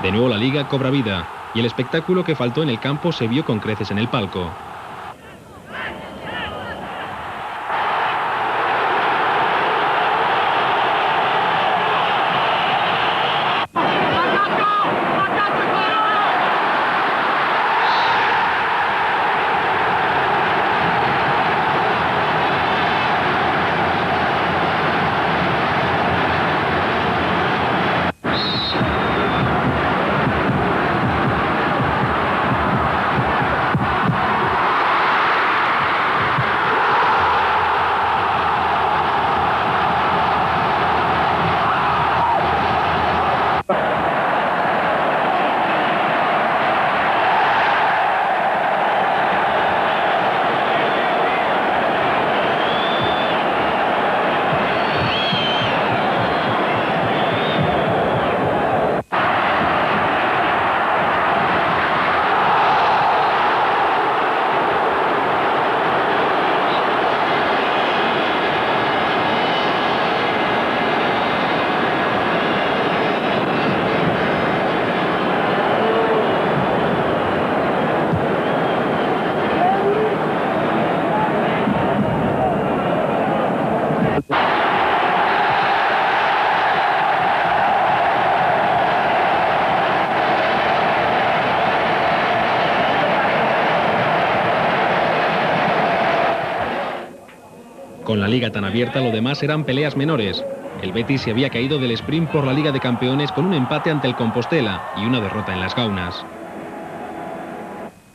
De nuevo la liga cobra vida y el espectáculo que faltó en el campo se vio con creces en el palco. Con la liga tan abierta, lo demás eran peleas menores. El Betis se había caído del sprint por la Liga de Campeones con un empate ante el Compostela y una derrota en las Gaunas.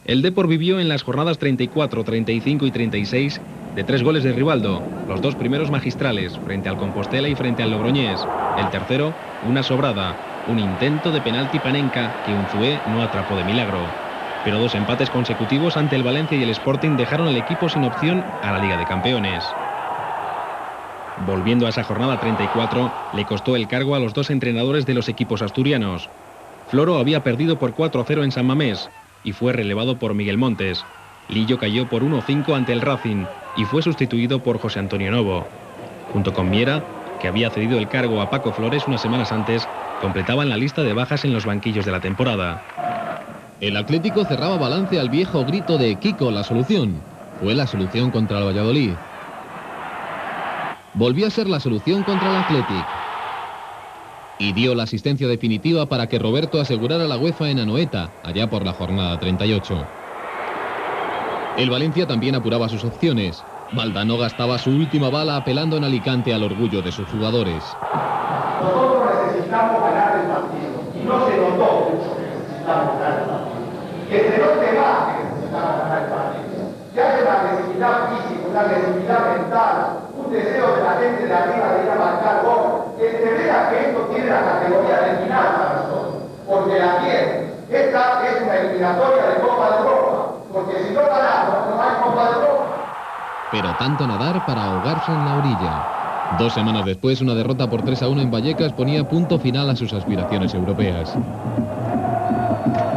El Depor vivió en las jornadas 34, 35 y 36 de 3 goles de Rivaldo, los 2 primeros magistrales, frente al Compostela y frente al Logroñés. El tercero, una sobrada, un intento de penalti Panenka que Unzué no atrapó de milagro. Pero 2 empates consecutivos ante el Valencia y el Sporting dejaron al equipo sin opción a la Liga de Campeones. Volviendo a esa jornada 34, le costó el cargo a los 2 entrenadores de los equipos asturianos. Floro había perdido por 4-0 en San Mamés y fue relevado por Miguel Montes. Lillo cayó por 1-5 ante el Racing y fue sustituido por José Antonio Novo. Junto con Miera, que había cedido el cargo a Paco Flores unas semanas antes, completaban la lista de bajas en los banquillos de la temporada. El Atlético cerraba balance al viejo grito de Kiko, la solución. Fue la solución contra el Valladolid. Volvió a ser la solución contra el Athletic. Y dio la asistencia definitiva para que Roberto asegurara la UEFA en Anoeta, allá por la jornada 38. El Valencia también apuraba sus opciones. Valdano gastaba su última bala apelando en Alicante al orgullo de sus jugadores. Nosotros necesitamos ganar el partido. Y no se notó mucho que necesitamos ganar el partido. Que se note más que necesitamos ganar el partido. Que haya una agresividad física, una agresividad mental, un deseo de la gente de arriba de ir a marcar gol, que se vea que esto tiene la categoría de final para nosotros, porque la tiene. Esta es una eliminatoria de Copa de Europa, porque si no ganamos no hay Copa de Europa. Pero tanto nadar para ahogarse en la orilla. 2 semanas después, una derrota por 3-1 en Vallecas ponía punto final a sus aspiraciones europeas.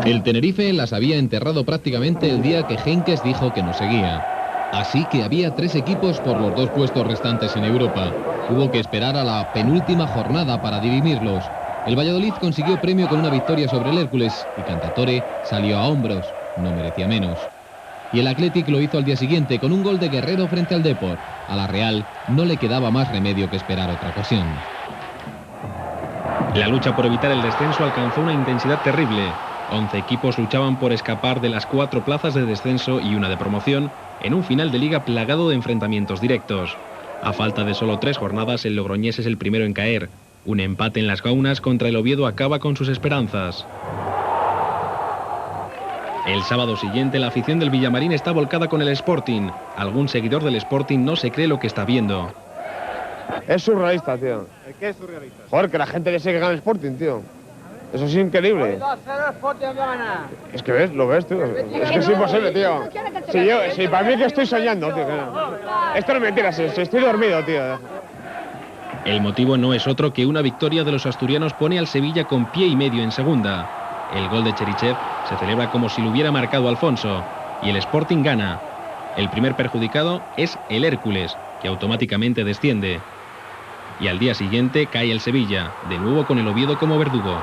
El Tenerife las había enterrado prácticamente el día que Henkes dijo que no seguía. Así que había 3 equipos por los 2 puestos restantes en Europa. Hubo que esperar a la penúltima jornada para dirimirlos. El Valladolid consiguió premio con una victoria sobre el Hércules y Cantatore salió a hombros, no merecía menos. Y el Athletic lo hizo al día siguiente con un gol de Guerrero frente al Depor. A la Real no le quedaba más remedio que esperar otra ocasión. La lucha por evitar el descenso alcanzó una intensidad terrible. 11 equipos luchaban por escapar de las 4 plazas de descenso y una de promoción en un final de liga plagado de enfrentamientos directos. A falta de solo 3 jornadas, el Logroñés es el primero en caer. Un empate en las Gaunas contra el Oviedo acaba con sus esperanzas. El sábado siguiente la afición del Villamarín está volcada con el Sporting. Algún seguidor del Sporting no se cree lo que está viendo. Es surrealista, tío. ¿Qué es surrealista? Joder, que la gente le sigue ganando el Sporting, tío. Eso es increíble. Es que ves, lo ves, tío. Es que es imposible, tío. Si para mí que estoy soñando, tío. Esto no es mentira, si estoy dormido, tío. El motivo no es otro que una victoria de los asturianos pone al Sevilla con pie y medio en segunda. El gol de Cherichev se celebra como si lo hubiera marcado Alfonso. Y el Sporting gana. El primer perjudicado es el Hércules, que automáticamente desciende. Y al día siguiente cae el Sevilla, de nuevo con el Oviedo como verdugo.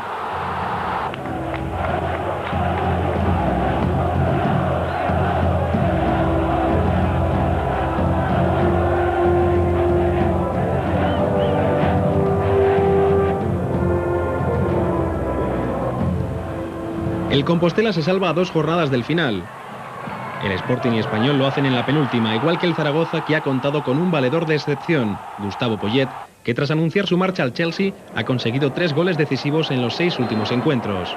El Compostela se salva a 2 jornadas del final. El Sporting y Español lo hacen en la penúltima, igual que el Zaragoza, que ha contado con un valedor de excepción, Gustavo Poyet, que tras anunciar su marcha al Chelsea ha conseguido 3 goles decisivos en los 6 últimos encuentros.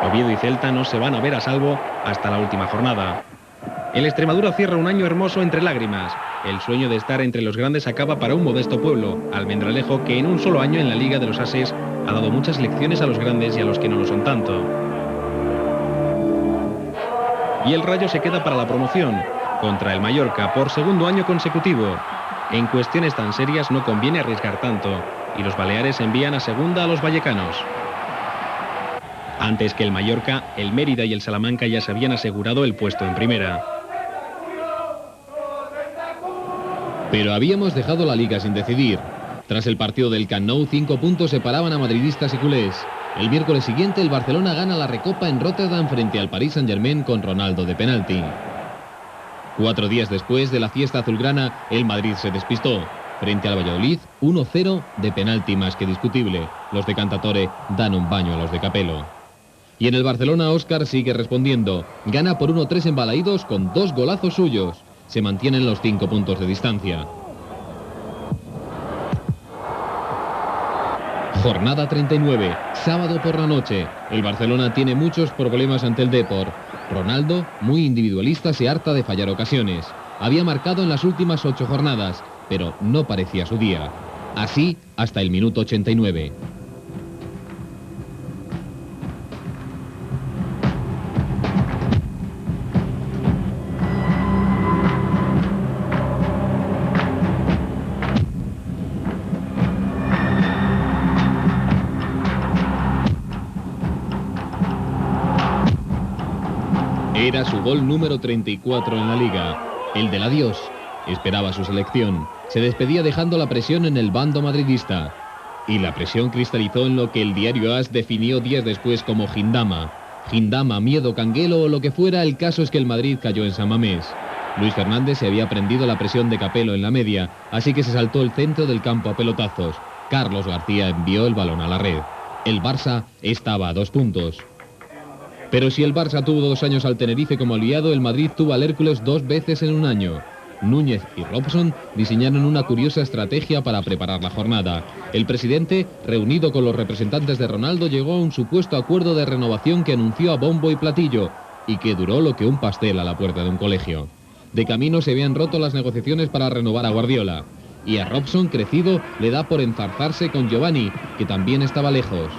Oviedo y Celta no se van a ver a salvo hasta la última jornada. El Extremadura cierra un año hermoso entre lágrimas. El sueño de estar entre los grandes acaba para un modesto pueblo, Almendralejo, que en un solo año en la Liga de los Ases ha dado muchas lecciones a los grandes y a los que no lo son tanto. Y el Rayo se queda para la promoción, contra el Mallorca por segundo año consecutivo. En cuestiones tan serias no conviene arriesgar tanto, y los Baleares envían a segunda a los vallecanos. Antes que el Mallorca, el Mérida y el Salamanca ya se habían asegurado el puesto en primera. Pero habíamos dejado la Liga sin decidir. Tras el partido del Camp Nou, 5 puntos separaban a madridistas y culés. El miércoles siguiente el Barcelona gana la Recopa en Rotterdam frente al Paris Saint-Germain con Ronaldo de penalti. 4 días después de la fiesta azulgrana, el Madrid se despistó. Frente al Valladolid, 1-0 de penalti más que discutible. Los de Cantatore dan un baño a los de Capello. Y en el Barcelona, Óscar sigue respondiendo. Gana por 1-3 en Balaídos con 2 golazos suyos. Se mantienen los 5 puntos de distancia. Jornada 39, sábado por la noche. El Barcelona tiene muchos problemas ante el Depor. Ronaldo, muy individualista, se harta de fallar ocasiones. Había marcado en las últimas 8 jornadas, pero no parecía su día. Así hasta el minuto 89. Era su gol número 34 en la Liga, el del adiós. Esperaba su selección. Se despedía dejando la presión en el bando madridista. Y la presión cristalizó en lo que el diario AS definió días después como Gindama. Gindama, miedo, canguelo o lo que fuera, el caso es que el Madrid cayó en San Mamés. Luis Fernández se había prendido la presión de Capello en la media, así que se saltó el centro del campo a pelotazos. Carlos García envió el balón a la red. El Barça estaba a 2 puntos. Pero si el Barça tuvo 2 años al Tenerife como aliado, el Madrid tuvo al Hércules 2 veces en un año. Núñez y Robson diseñaron una curiosa estrategia para preparar la jornada. El presidente, reunido con los representantes de Ronaldo, llegó a un supuesto acuerdo de renovación que anunció a bombo y platillo y que duró lo que un pastel a la puerta de un colegio. De camino se habían roto las negociaciones para renovar a Guardiola. Y a Robson, crecido, le da por enzarzarse con Giovanni, que también estaba lejos.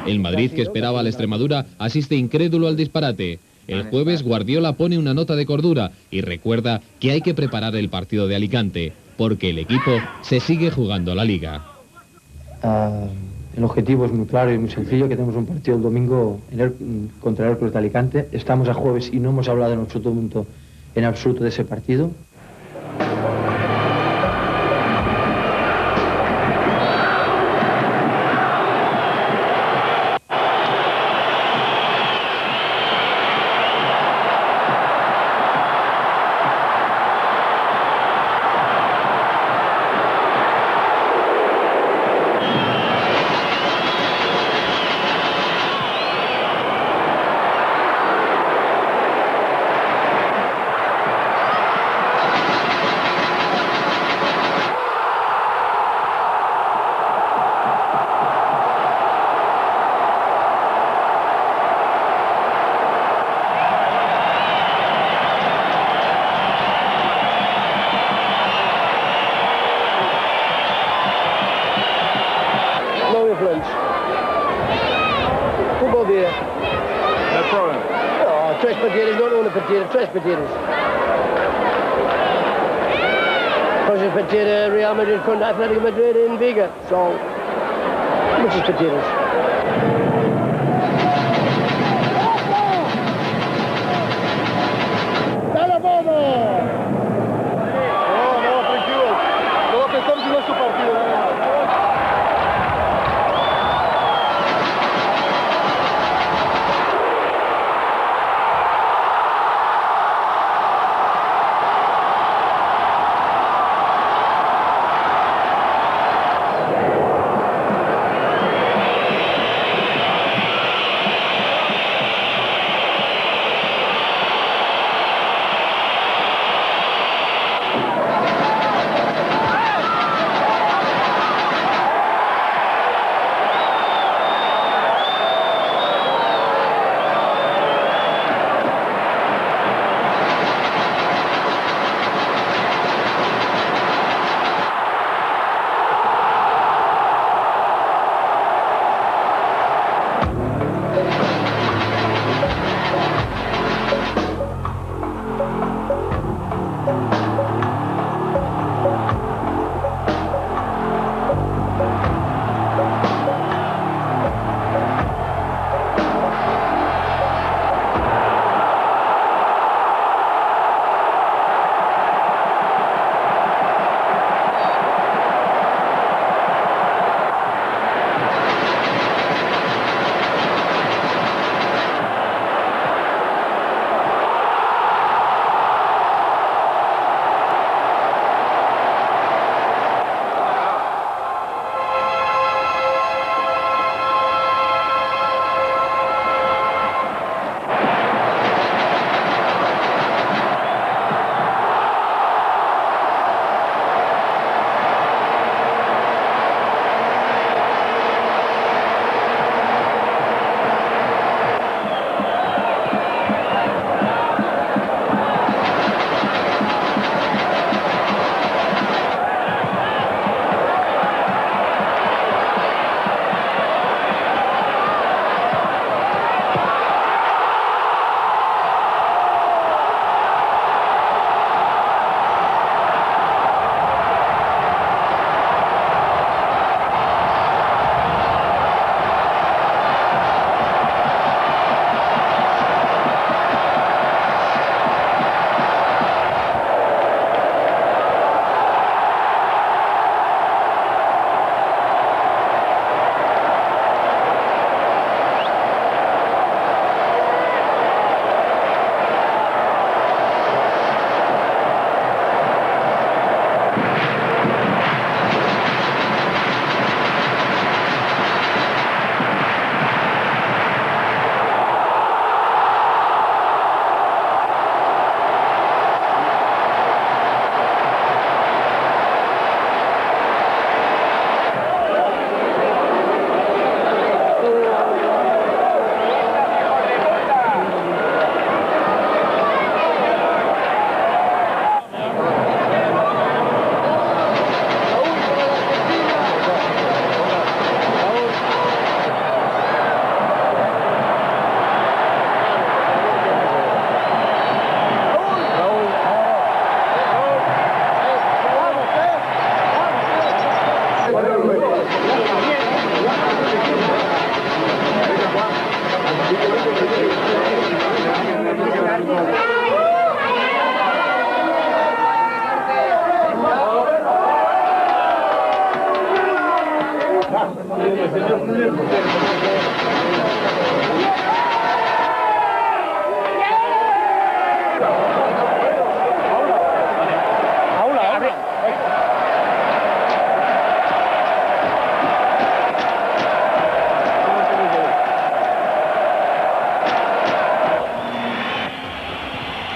El Madrid, que esperaba a la Extremadura, asiste incrédulo al disparate. El jueves Guardiola pone una nota de cordura y recuerda que hay que preparar el partido de Alicante, porque el equipo se sigue jugando la Liga. El objetivo es muy claro y muy sencillo, que tenemos un partido el domingo contra el Hércules de Alicante. Estamos a jueves y no hemos hablado en absoluto de ese partido. partidas, 3 partidas. Próxima partida, Real Madrid contra Atlético Madrid em Viga. São muitas partidas. ¡Dale, vamos! No, tranquilo. No pensamos en nuestro partido.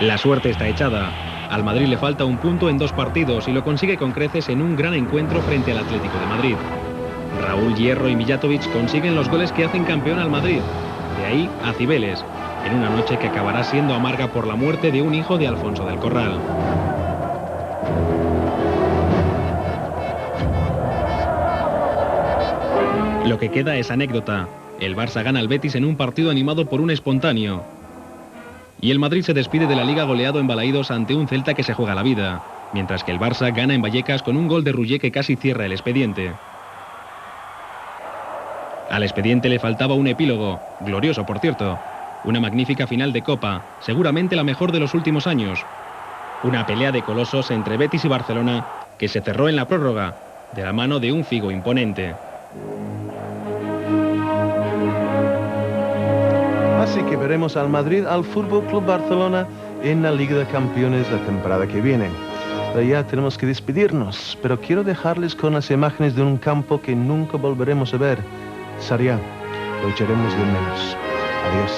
La suerte está echada. Al Madrid le falta un punto en 2 partidos y lo consigue con creces en un gran encuentro frente al Atlético de Madrid. Raúl, Hierro y Mijatovic consiguen los goles que hacen campeón al Madrid. De ahí a Cibeles, en una noche que acabará siendo amarga por la muerte de un hijo de Alfonso del Corral. Lo que queda es anécdota. El Barça gana al Betis en un partido animado por un espontáneo. Y el Madrid se despide de la Liga goleado en Balaídos ante un Celta que se juega la vida, mientras que el Barça gana en Vallecas con un gol de Rullet que casi cierra el expediente. Al expediente le faltaba un epílogo, glorioso por cierto, una magnífica final de Copa, seguramente la mejor de los últimos años. Una pelea de colosos entre Betis y Barcelona que se cerró en la prórroga, de la mano de un Figo imponente. Así que veremos al Madrid, al Fútbol Club Barcelona en la Liga de Campeones la temporada que viene. Pero ya tenemos que despedirnos, pero quiero dejarles con las imágenes de un campo que nunca volveremos a ver. Sarriá, lo echaremos de menos. Adiós.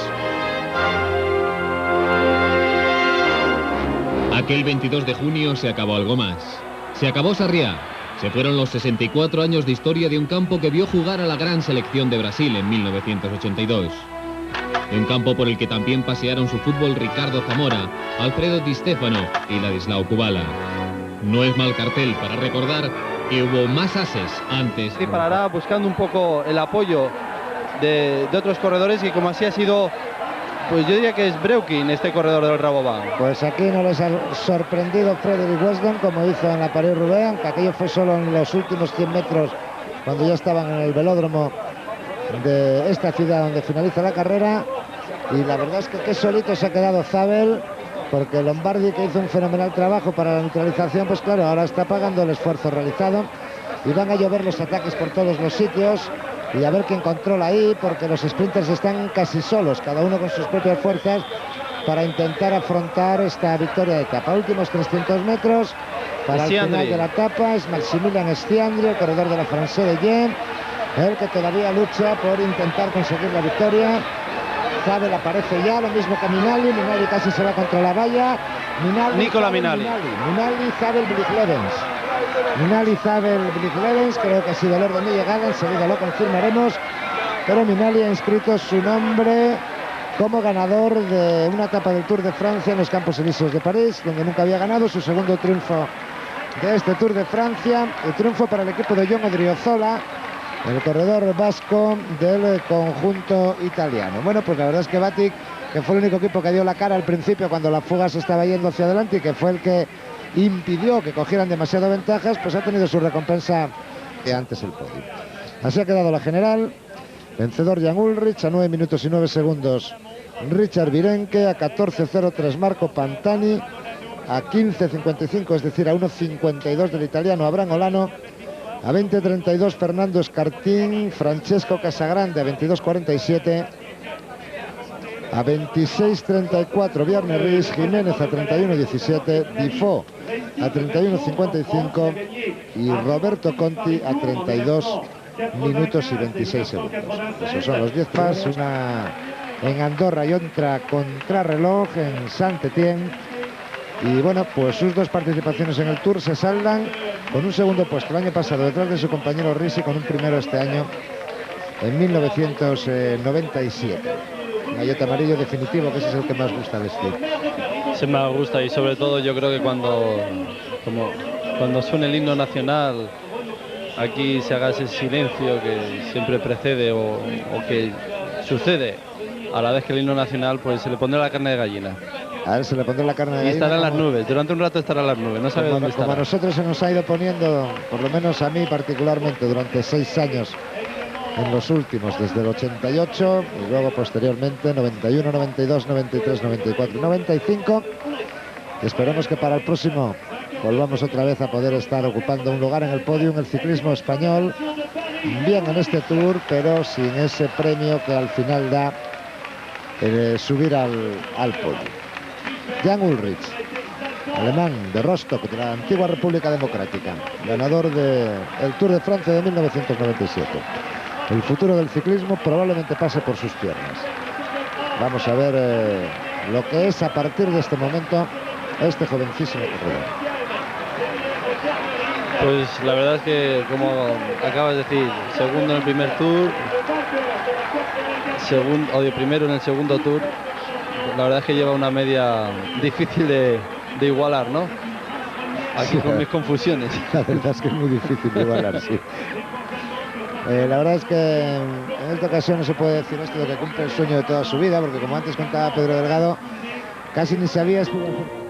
Aquel 22 de junio se acabó algo más. Se acabó Sarriá. Se fueron los 64 años de historia de un campo que vio jugar a la gran selección de Brasil en 1982. Un campo por el que también pasearon su fútbol Ricardo Zamora, Alfredo Di Stéfano y Ladislao Kubala. No es mal cartel para recordar que hubo más ases antes. Y parará buscando un poco el apoyo de otros corredores y como así ha sido, pues yo diría que es Breukin este corredor del Rabobank. Pues aquí no les ha sorprendido Frederick Weston como hizo en la París-Roubaix, aunque aquello fue solo en los últimos 100 metros cuando ya estaban en el velódromo de esta ciudad donde finaliza la carrera. Y la verdad es que solito se ha quedado Zabel, porque Lombardi, que hizo un fenomenal trabajo para la neutralización, pues claro, ahora está pagando el esfuerzo realizado y van a llover los ataques por todos los sitios y a ver quién controla ahí, porque los sprinters están casi solos, cada uno con sus propias fuerzas, para intentar afrontar esta victoria de etapa. Últimos 300 metros para el final de la etapa es Maximilian Stiandri, el corredor de la Française de Yen, el que todavía lucha por intentar conseguir la victoria. Zabel aparece ya, lo mismo que Minali casi se va contra la valla. Nicola Minali, Zabel, Blik-Levens. Minali, Zabel, Blik-Levens, creo que ha sido el orden de llegada, enseguida lo confirmaremos, pero Minali ha inscrito su nombre como ganador de una etapa del Tour de Francia en los Campos Elíseos de París, donde nunca había ganado, su segundo triunfo de este Tour de Francia, el triunfo para el equipo de Jon Odriozola, el corredor vasco del conjunto italiano. Bueno, pues la verdad es que Batik, que fue el único equipo que dio la cara al principio cuando la fuga se estaba yendo hacia adelante y que fue el que impidió que cogieran demasiado ventajas, pues ha tenido su recompensa que antes el podio. Así ha quedado la general. Vencedor Jan Ullrich a 9 minutos y 9 segundos. Richard Virenque a 14.03 Marco Pantani, a 15.55, es decir, a 1.52 del italiano Abraham Olano, a 20.32 Fernando Escartín, Francesco Casagrande a 22.47, a 26.34 Bjarne Riis, Jiménez a 31.17, Difo a 31.55 y Roberto Conti a 32 minutos y 26 segundos. Esos son los 10 pas, una en Andorra y otra contrarreloj en Saint-Étienne. Y bueno, pues sus dos participaciones en el Tour se saldan con un segundo puesto el año pasado detrás de su compañero Risi, con un primero este año en 1997. Maillot amarillo definitivo, que ese es el que más gusta vestir. Se me gusta, y sobre todo yo creo que cuando suene el himno nacional, aquí se haga ese silencio que siempre precede o que sucede a la vez que el himno nacional, pues se le pondrá la carne de gallina. A él se le pondrá la carne de gallina. Y estará en las nubes, durante un rato estará en las nubes, no sabe dónde estará. Como a nosotros se nos ha ido poniendo, por lo menos a mí particularmente, durante 6 años, en los últimos, desde el 88 y luego posteriormente 91, 92, 93, 94 y 95. Y esperemos que para el próximo volvamos otra vez a poder estar ocupando un lugar en el podio en el ciclismo español, bien en este Tour, pero sin ese premio que al final da subir al podio. Jan Ullrich, alemán de Rostock, de la antigua República Democrática, ganador del Tour de Francia de 1997. El futuro del ciclismo probablemente pase por sus piernas. Vamos a ver lo que es a partir de este momento este jovencísimo corredor. Pues la verdad es que, como acabas de decir, segundo en el primer Tour, primero en el segundo Tour. La verdad es que lleva una media difícil de igualar, ¿no? Aquí sí, con mis confusiones. La verdad es que es muy difícil de igualar, sí. La verdad es que en esta ocasión no se puede decir esto de que cumple el sueño de toda su vida, porque como antes contaba Pedro Delgado, Casi ni sabías jugar.